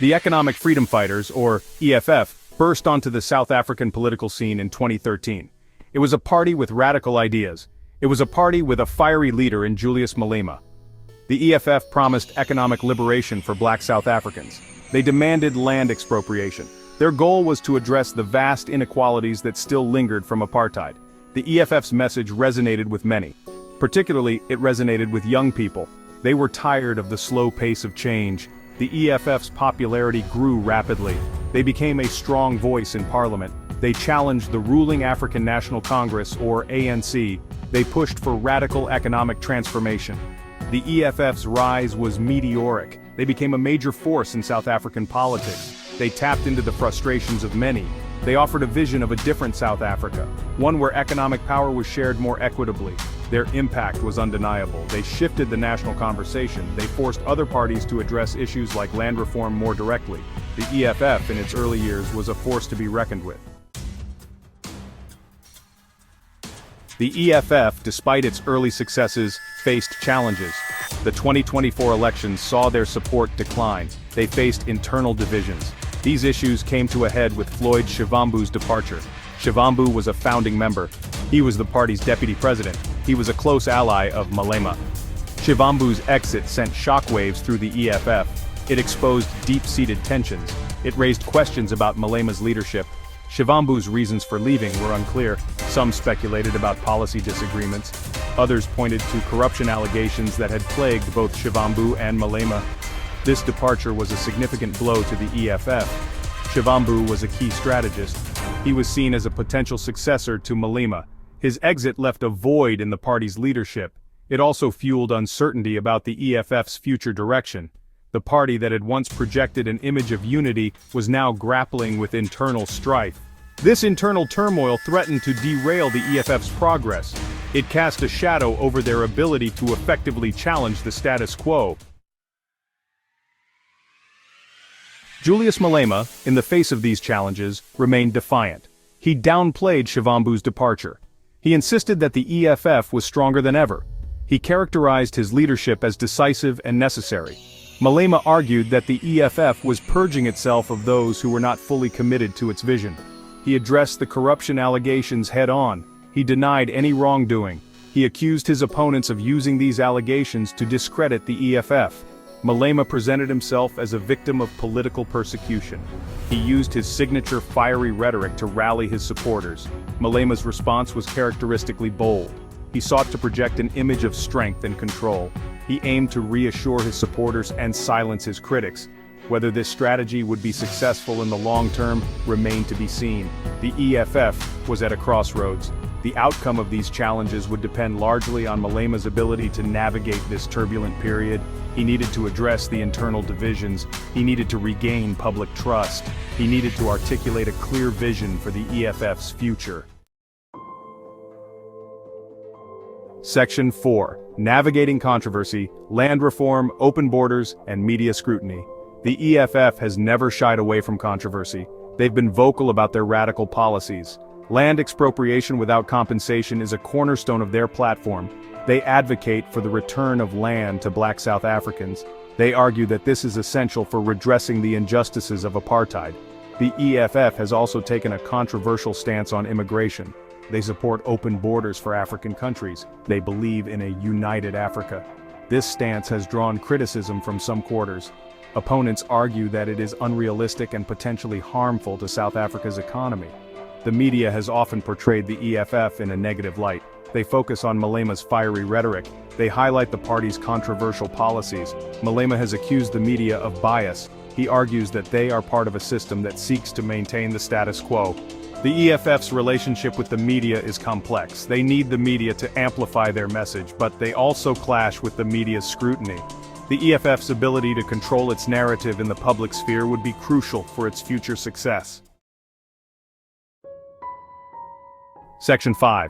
The Economic Freedom Fighters, or EFF, burst onto the South African political scene in 2013. It was a party with radical ideas. It was a party with a fiery leader in Julius Malema. The EFF promised economic liberation for black South Africans. They demanded land expropriation. Their goal was to address the vast inequalities that still lingered from apartheid. The EFF's message resonated with many. Particularly, it resonated with young people. They were tired of the slow pace of change. The EFF's popularity grew rapidly. They became a strong voice in parliament. They challenged the ruling African National Congress, or ANC. They pushed for radical economic transformation. The EFF's rise was meteoric. They became a major force in South African politics. They tapped into the frustrations of many. They offered a vision of a different South Africa, one where economic power was shared more equitably. Their impact was undeniable. They shifted the national conversation. They forced other parties to address issues like land reform more directly. The EFF in its early years was a force to be reckoned with. The EFF, despite its early successes, faced challenges. The 2024 elections saw their support decline. They faced internal divisions. These issues came to a head with Floyd Shivambu's departure. Shivambu was a founding member. He was the party's deputy president. He was a close ally of Malema. Shivambu's exit sent shockwaves through the EFF. It exposed deep-seated tensions. It raised questions about Malema's leadership. Shivambu's reasons for leaving were unclear. Some speculated about policy disagreements. Others pointed to corruption allegations that had plagued both Shivambu and Malema. This departure was a significant blow to the EFF. Shivambu was a key strategist. He was seen as a potential successor to Malema. His exit left a void in the party's leadership. It also fueled uncertainty about the EFF's future direction. The party that had once projected an image of unity was now grappling with internal strife. This internal turmoil threatened to derail the EFF's progress. It cast a shadow over their ability to effectively challenge the status quo. Julius Malema, in the face of these challenges, remained defiant. He downplayed Shivambu's departure. He insisted that the EFF was stronger than ever. He characterized his leadership as decisive and necessary. Malema argued that the EFF was purging itself of those who were not fully committed to its vision. He addressed the corruption allegations head-on. He denied any wrongdoing. He accused his opponents of using these allegations to discredit the EFF. Malema presented himself as a victim of political persecution. He used his signature fiery rhetoric to rally his supporters. Malema's response was characteristically bold. He sought to project an image of strength and control. He aimed to reassure his supporters and silence his critics. Whether this strategy would be successful in the long term remained to be seen. The EFF was at a crossroads. The outcome of these challenges would depend largely on Malema's ability to navigate this turbulent period. He needed to address the internal divisions. He needed to regain public trust. He needed to articulate a clear vision for the EFF's future. Section 4. Navigating controversy, land reform, open borders, and media scrutiny. The EFF has never shied away from controversy. They've been vocal about their radical policies. Land expropriation without compensation is a cornerstone of their platform. They advocate for the return of land to black South Africans. They argue that this is essential for redressing the injustices of apartheid. The EFF has also taken a controversial stance on immigration. They support open borders for African countries. They believe in a united Africa. This stance has drawn criticism from some quarters. Opponents argue that it is unrealistic and potentially harmful to South Africa's economy. The media has often portrayed the EFF in a negative light. They focus on Malema's fiery rhetoric. They highlight the party's controversial policies. Malema has accused the media of bias. He argues that they are part of a system that seeks to maintain the status quo. The EFF's relationship with the media is complex. They need the media to amplify their message, but they also clash with the media's scrutiny. The EFF's ability to control its narrative in the public sphere would be crucial for its future success. Section 5.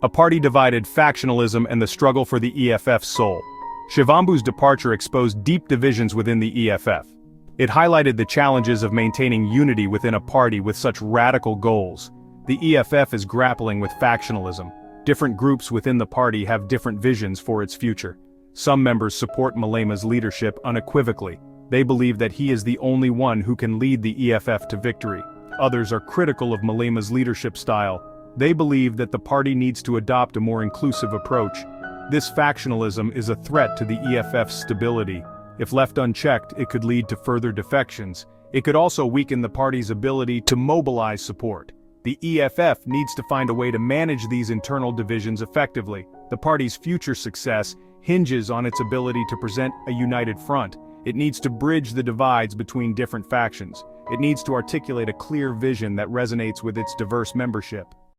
A party divided, factionalism, and the struggle for the EFF's soul. Shivambu's departure exposed deep divisions within the EFF. It highlighted the challenges of maintaining unity within a party with such radical goals. The EFF is grappling with factionalism. Different groups within the party have different visions for its future. Some members support Malema's leadership unequivocally. They believe that he is the only one who can lead the EFF to victory. Others are critical of Malema's leadership style. They believe that the party needs to adopt a more inclusive approach. This factionalism is a threat to the EFF's stability. If left unchecked, it could lead to further defections. It could also weaken the party's ability to mobilize support. The EFF needs to find a way to manage these internal divisions effectively. The party's future success hinges on its ability to present a united front. It needs to bridge the divides between different factions. It needs to articulate a clear vision that resonates with its diverse membership.